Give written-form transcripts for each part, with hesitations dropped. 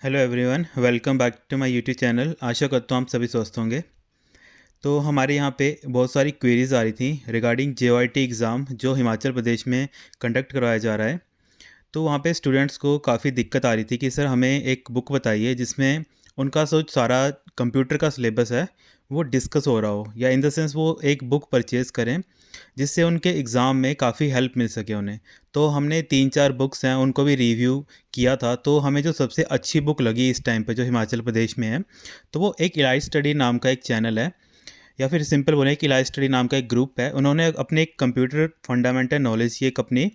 Hello everyone, welcome back to my YouTube channel. आशा करता हूँ आप सभी स्वस्थ होंगे। तो हमारे यहाँ पे बहुत सारी क्वेरीज आ रही थी रिगार्डिंग जेओआईटी एग्ज़ाम जो हिमाचल प्रदेश में कंडक्ट करवाया जा रहा है। तो वहाँ पे स्टूडेंट्स को काफ़ी दिक्कत आ रही थी कि सर हमें एक बुक बताइए जिसमें उनका जो सारा कंप्यूटर का सिलेबस है वो डिस्कस हो रहा हो, या इन द सेंस वो एक बुक परचेज़ करें जिससे उनके एग्ज़ाम में काफ़ी हेल्प मिल सके उन्हें। तो हमने 3-4 बुक्स हैं उनको भी रिव्यू किया था, तो हमें जो सबसे अच्छी बुक लगी इस टाइम पे जो हिमाचल प्रदेश में है, तो वो एक इलाइट स्टडी नाम का एक चैनल है, या फिर सिंपल बोलें कि इलाइट स्टडी नाम का एक ग्रुप है। उन्होंने अपने एक कंप्यूटर फंडामेंटल नॉलेज की एक अपनी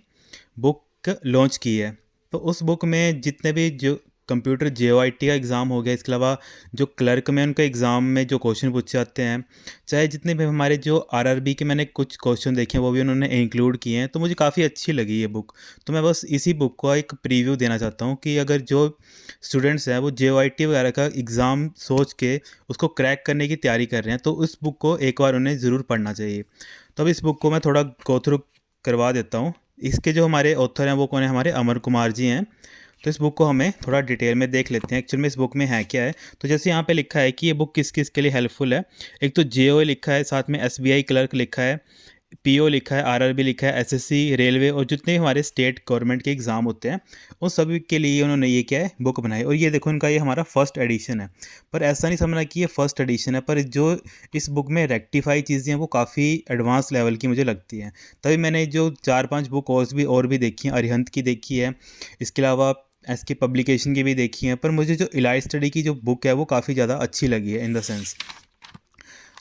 बुक लॉन्च की है। तो उस बुक में जितने भी जो कंप्यूटर जेओआईटी का एग्ज़ाम हो गया, इसके अलावा जो क्लर्क में उनके एग्ज़ाम में जो क्वेश्चन पूछे जाते हैं, चाहे जितने भी हमारे जो आरआरबी के मैंने कुछ क्वेश्चन देखे हैं वो भी उन्होंने इंक्लूड किए हैं। तो मुझे काफ़ी अच्छी लगी ये बुक। तो मैं बस इसी बुक का एक प्रीव्यू देना चाहता हूँ कि अगर जो स्टूडेंट्स हैं वो जेओआईटी वगैरह का एग्ज़ाम सोच के उसको क्रैक करने की तैयारी कर रहे हैं, तो उस बुक को एक बार उन्हें ज़रूर पढ़ना चाहिए। तो अब इस बुक को मैं थोड़ा गो थ्रू करवा देता हूँ। इसके जो हमारे ऑथर हैं वो कौन है, हमारे अमर कुमार जी हैं। तो इस बुक को हमें थोड़ा डिटेल में देख लेते हैं एक्चुअल में इस बुक में है क्या है। तो जैसे यहाँ पे लिखा है कि ये बुक किस किस के लिए हेल्पफुल है। एक तो जेओ लिखा है, साथ में एसबीआई क्लर्क लिखा है, पीओ लिखा है, आरआरबी लिखा है, एसएससी, रेलवे और जितने भी हमारे स्टेट गवर्नमेंट के एग्ज़ाम होते हैं उन सभी के लिए उन्होंने ये क्या है बुक बनाई। और ये देखो इनका ये हमारा फर्स्ट एडिशन है। पर ऐसा नहीं समझना कि ये फर्स्ट एडिशन है, पर जो इस बुक में रेक्टिफाई चीज़ें हैं वो काफ़ी एडवांस लेवल की मुझे लगती हैं। तभी मैंने जो 4-5 बुक और भी देखी हैं, अरिहंत की देखी है, इसके अलावा इसकी पब्लिकेशन की भी देखी है, पर मुझे जो इलाइट स्टडी की जो बुक है वो काफ़ी ज़्यादा अच्छी लगी है इन द सेंस।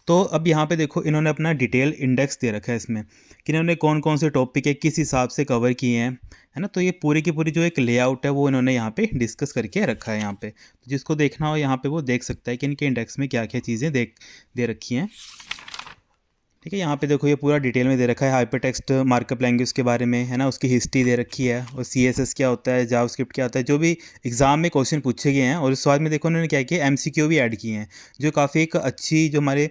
तो अब यहाँ पे देखो इन्होंने अपना डिटेल इंडेक्स दे रखा है इसमें कि इन्होंने कौन कौन से टॉपिक है किस हिसाब से कवर किए हैं, है ना। तो ये पूरी की पूरी जो एक लेआउट है वो इन्होंने यहाँ पे डिस्कस करके रखा है। यहाँ पे तो जिसको देखना हो यहाँ पे वो देख सकता है कि इनके इंडेक्स में क्या क्या चीज़ें दे रखी हैं। ठीक है, यहाँ पे देखो ये पूरा डिटेल में दे रखा है हाइपर टेक्स्ट मार्कअप लैंग्वेज के बारे में, है ना, उसकी हिस्ट्री दे रखी है, और सीएसएस क्या होता है, जावास्क्रिप्ट क्या होता है, जो भी एग्जाम में क्वेश्चन पूछे गए हैं। और इस बाद में देखो उन्होंने क्या किया, एमसीक्यू भी ऐड किए हैं जो काफ़ी एक अच्छी जो हमारे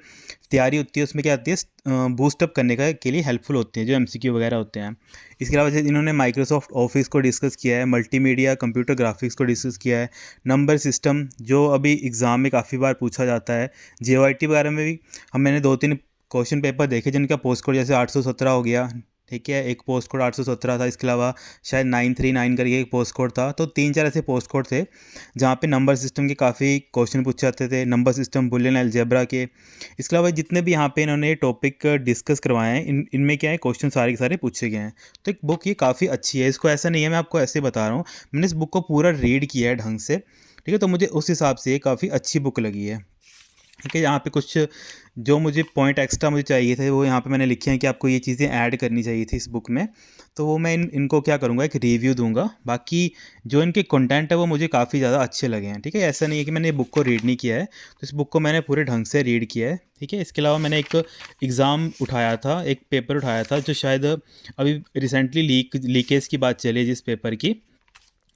तैयारी होती है उसमें क्या आती है बूस्टअप करने का के लिए हेल्पफुल होते हैं जो एमसीक्यू वगैरह होते हैं। इसके अलावा जैसे इन्होंने माइक्रोसॉफ्ट ऑफिस को डिस्कस किया है, मल्टीमीडिया कंप्यूटर ग्राफिक्स को डिस्कस किया है, नंबर सिस्टम जो अभी एग्ज़ाम में काफ़ी बार पूछा जाता है, जेओआईटी वगैरह में भी मैंने 2-3 क्वेश्चन पेपर देखे जिनका पोस्ट कोड जैसे 817 हो गया। ठीक है, एक पोस्ट कोड 817 था, इसके अलावा शायद 939 करके एक पोस्ट कोड था। तो 3-4 ऐसे पोस्ट कोड थे जहाँ पे नंबर सिस्टम के काफ़ी क्वेश्चन पूछे जाते थे, नंबर सिस्टम, बुलियन अलजेब्रा के। इसके अलावा जितने भी यहाँ पे इन्होंने टॉपिक डिस्कस करवाए हैं इनमें क्या है क्वेश्चन सारे के सारे पूछे गए हैं। तो एक बुक ये काफ़ी अच्छी है, इसको ऐसा नहीं है मैं आपको ऐसे बता रहा हूँ, मैंने इस बुक को पूरा रीड किया है ढंग से। ठीक है, तो मुझे उस हिसाब से ये काफ़ी अच्छी बुक लगी है। ठीक है, यहाँ पे कुछ जो मुझे पॉइंट एक्स्ट्रा मुझे चाहिए थे वो यहाँ पे मैंने लिखे हैं कि आपको ये चीज़ें ऐड करनी चाहिए थी इस बुक में। तो वो मैं इनको क्या करूँगा, एक रिव्यू दूंगा। बाकी जो इनके कंटेंट है वो मुझे काफ़ी ज़्यादा अच्छे लगे हैं। ठीक है, ऐसा नहीं है कि मैंने ये बुक को रीड नहीं किया है, तो इस बुक को मैंने पूरे ढंग से रीड किया है। ठीक है, इसके अलावा मैंने एक एग्ज़ाम उठाया था, एक पेपर उठाया था जो शायद अभी रिसेंटली लीकेज की बात चली है जिस पेपर की,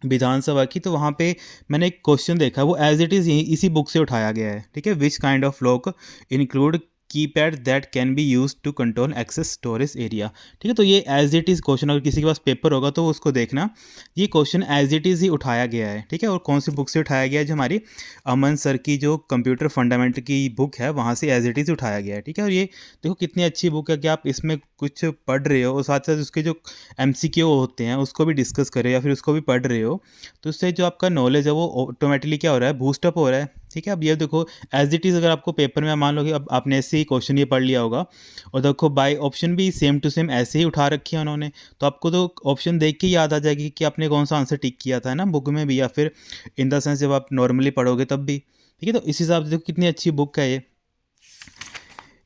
विधानसभा की। तो वहाँ पे मैंने एक क्वेश्चन देखा, वो एज इट इज़ इसी बुक से उठाया गया है। ठीक है, which kind of lock include keypad that can be use to control access storage area. ठीक है, तो ये एज इट इज़ क्वेश्चन, अगर किसी के पास पेपर होगा तो उसको देखना, ये क्वेश्चन एज इट इज़ ही उठाया गया है। ठीक है, और कौन सी बुक से उठाया गया है, जो हमारी अमन सर की जो कंप्यूटर फंडामेंटल की बुक है वहाँ से एज इट इज़ उठाया गया है। ठीक है, और ये देखो कितनी अच्छी बुक है कि आप इसमें कुछ पढ़ रहे हो और साथ साथ उसके जो एमसीक्यू होते हैं उसको भी डिस्कस कर रहे हो या फिर उसको भी पढ़ रहे हो, तो उससे जो आपका नॉलेज है वो ऑटोमेटिकली क्या हो रहा है, बूस्टअप हो रहा है। ठीक है, अब ये देखो एज इट इज़ अगर आपको पेपर में मान लो कि अब आपने ऐसे ही क्वेश्चन ये पढ़ लिया होगा और देखो बाय ऑप्शन भी सेम टू सेम ऐसे ही उठा रखी है उन्होंने, तो आपको तो ऑप्शन देख के याद आ जाएगी कि आपने कौन सा आंसर टिक किया था, है ना, बुक में भी या फिर इन द सेंस जब आप नॉर्मली पढ़ोगे तब भी। ठीक है, तो इस हिसाब से देखो कितनी अच्छी बुक है ये।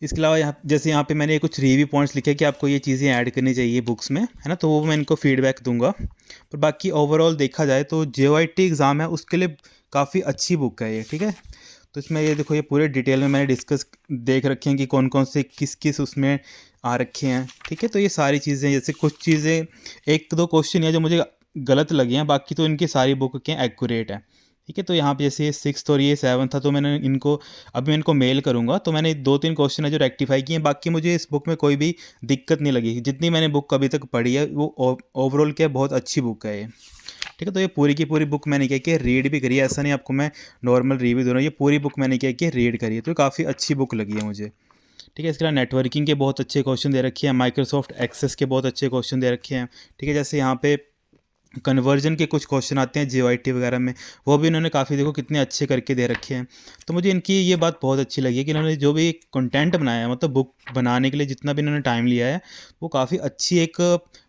इसके अलावा यहाँ जैसे यहाँ पे मैंने कुछ रिव्यू पॉइंट्स लिखे कि आपको ये चीज़ें ऐड करनी चाहिए बुक्स में, है ना, तो वो मैं इनको फीडबैक दूंगा। पर बाकी ओवरऑल देखा जाए तो जेओआईटी एग्ज़ाम है उसके लिए काफ़ी अच्छी बुक है ये। ठीक है, तो इसमें ये देखो ये पूरे डिटेल में मैंने डिस्कस देख रखे हैं कि कौन कौन से किस किस उसमें आ रखे हैं। ठीक है, तो ये सारी चीज़ें, जैसे कुछ चीज़ें 1-2 क्वेश्चन है जो मुझे गलत लगे हैं, बाकी तो इनकी सारी बुक के एक्यूरेट है। ठीक है, तो यहाँ पे जैसे ये 6th और ये 7th था, तो मैंने इनको अभी मैं इनको मेल करूँगा। तो मैंने 2-3 क्वेश्चन है जो रेक्टिफाई किए हैं, बाकी मुझे इस बुक में कोई भी दिक्कत नहीं लगी। जितनी मैंने बुक अभी तक पढ़ी है वो ओवरऑल क्या बहुत अच्छी बुक है ये। ठीक है। तो ये पूरी की पूरी बुक मैंने क्या कि रीड भी करी है, ऐसा नहीं आपको मैं नॉर्मल रिव्यू दे रहा हूँ, ये पूरी बुक मैंने क्या कि रीड करी है, तो काफ़ी अच्छी बुक लगी है मुझे। ठीक है। इसके अलावा नेटवर्किंग के बहुत अच्छे क्वेश्चन दे रखे हैं, माइक्रोसॉफ्ट एक्सेस के बहुत अच्छे क्वेश्चन दे रखे हैं। ठीक है, जैसे यहाँ पे कन्वर्जन के कुछ क्वेश्चन आते हैं JYT वगैरह में, वो भी इन्होंने काफ़ी देखो कितने अच्छे करके दे रखे हैं। तो मुझे इनकी ये बात बहुत अच्छी लगी है कि इन्होंने जो भी कंटेंट बनाया है, मतलब बुक बनाने के लिए जितना भी इन्होंने टाइम लिया है, वो काफ़ी अच्छी एक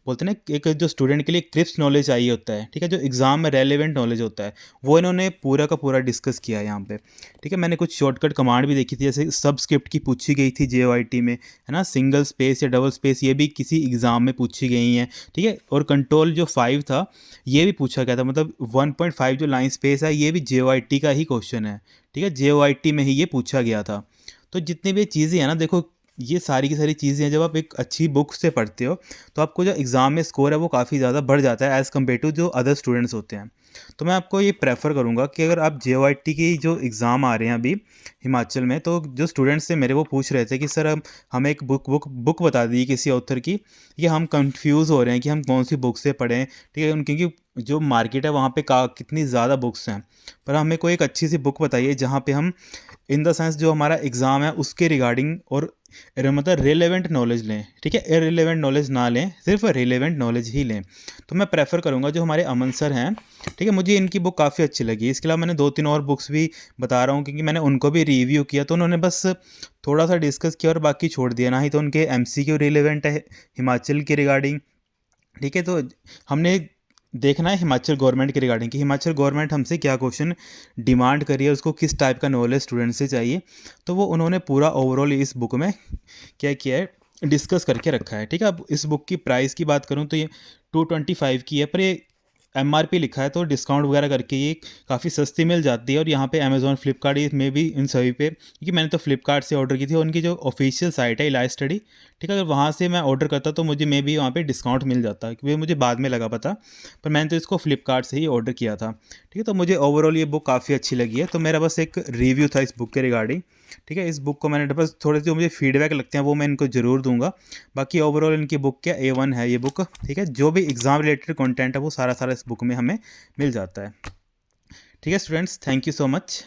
बोलते हैं ना, एक जो स्टूडेंट के लिए क्रिस्प नॉलेज चाहिए होता है, ठीक है, जो एग्ज़ाम में रेलिवेंट नॉलेज होता है, वो इन्होंने पूरा का पूरा डिस्कस किया है यहाँ पे। ठीक है, मैंने कुछ शॉर्टकट कमांड भी देखी थी, जैसे सबस्क्रिप्ट की पूछी गई थी JYT में, है ना, सिंगल स्पेस या डबल स्पेस ये भी किसी एग्ज़ाम में पूछी गई हैं। ठीक है, और कंट्रोल जो 5 था ये भी पूछा गया था, मतलब 1.5 जो लाइन स्पेस है ये भी JYT का ही क्वेश्चन है। ठीक है, JYT में ही ये पूछा गया था। तो जितनी भी चीज़ें हैं ना, देखो ये सारी की सारी चीज़ें हैं, जब आप एक अच्छी बुक से पढ़ते हो तो आपको जो एग्ज़ाम में स्कोर है वो काफ़ी ज़्यादा बढ़ जाता है एज़ कम्पेयर टू जो अदर स्टूडेंट्स होते हैं। तो मैं आपको ये प्रेफर करूँगा कि अगर आप JYT की जो एग्ज़ाम आ रहे हैं अभी हिमाचल में, तो जो स्टूडेंट्स थे मेरे वो पूछ रहे थे कि सर हमें एक बुक बता दीजिए किसी ऑथर की, ये हम कंफ्यूज हो रहे हैं कि हम कौन सी बुक से पढ़ें। ठीक है, क्योंकि जो मार्केट है वहाँ पे कितनी ज़्यादा बुक्स हैं, पर हमें कोई एक अच्छी सी बुक बताइए जहाँ पे हम इन द सेंस जो हमारा एग्ज़ाम है उसके रिगार्डिंग और मतलब रिलेवेंट नॉलेज लें। ठीक है, इररिलेवेंट नॉलेज ना लें, सिर्फ रिलेवेंट नॉलेज ही लें। तो मैं प्रेफर करूँगा जो हमारे अमन सर हैं, ठीक है, मुझे इनकी बुक काफ़ी अच्छी लगी। इसके अलावा मैंने 2-3 और बुक्स भी बता रहा हूँ क्योंकि मैंने उनको भी रिव्यू किया, तो उन्होंने बस थोड़ा सा डिस्कस किया और बाकी छोड़ दिया, ना ही तो उनके MCQ रिलेवेंट है हिमाचल के रिगार्डिंग। ठीक है, तो हमने देखना है हिमाचल गवर्नमेंट के रिगार्डिंग कि हिमाचल गवर्नमेंट हमसे क्या क्वेश्चन डिमांड करी है, उसको किस टाइप का नॉलेज स्टूडेंट से चाहिए, तो वो उन्होंने पूरा ओवरऑल इस बुक में क्या किया है, डिस्कस करके रखा है। ठीक है, अब इस बुक की प्राइस की बात करूँ तो ये 225 की है, पर ये MRP लिखा है, तो डिस्काउंट वगैरह करके ये काफ़ी सस्ती मिल जाती है। और यहाँ पे अमेज़ॉन फ्लिपकार्ट में भी इन सभी पे, क्योंकि मैंने तो फ्लिपकार्ट से ऑर्डर की थी, और उनकी जो ऑफिशियल साइट है इलाज स्टडी, ठीक है, अगर वहाँ से मैं ऑर्डर करता तो मुझे मे भी वहाँ पे डिस्काउंट मिल जाता, क्योंकि मुझे बाद में लगा पता, पर मैंने तो इसको फ्लिपकार्ट से ही ऑर्डर किया था। ठीक है, तो मुझे ओवरऑल ये बुक काफ़ी अच्छी लगी है, तो मेरा बस एक रिव्यू था इस बुक के रिगार्डिंग। ठीक है, इस बुक को मैंने बस थोड़े जो मुझे फीडबैक लगते हैं वो मैं इनको ज़रूर दूंगा। बाकी ओवरऑल इनकी बुक क्या A1 है ये बुक। ठीक है, जो भी एग्ज़ाम रिलेटेड कंटेंट है वो सारा सारा इस बुक में हमें मिल जाता है। ठीक है students, thank you so much.